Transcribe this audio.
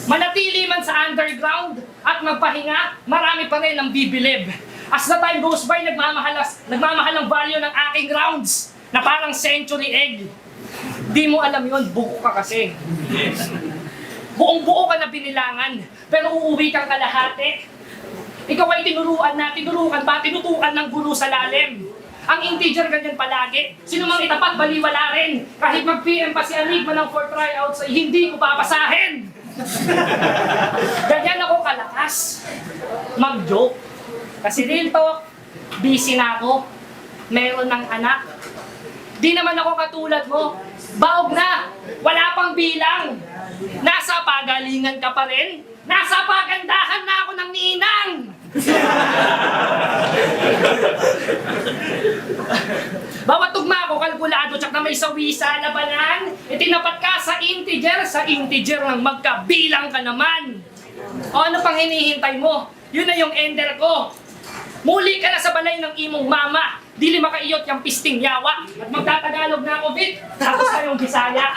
Manatili man sa underground at magpahinga, marami pa rin ang bibilib. As the time goes by, nagmamahal ang value ng aking rounds na parang century egg. Di mo alam yun, buko ka kasi. Buong-buo ka na binilangan, pero uuwi kang kalahati. Ikaw ay tinutukan ng guro sa lalim. Ang integer ganyan palagi. Sino mang itapat, baliwala rin. Kahit mag-PM pa si Enigma ng 4 tryouts, ay hindi ko papasahin. Ganyan ako kalakas mag-joke. Kasi real talk, busy na ako. Meron ng anak. Di naman ako katulad mo. Baog na. Wala pang bilang. Nasa pagalingan ka pa rin. Nasa pagandahan na ako ng ninang. Bawat tugma ko, kalkulado, tsak na may sawi sa labanan. Itinapat ka sa integer lang magkabilang ka naman. O ano pang hinihintay mo? Yun na yung ender ko. Muli ka na sa balay ng imong mama. Dili makaiyot yung pisting yawa. At magtatagalog na ako, Vic. Tapos kayong Bisaya.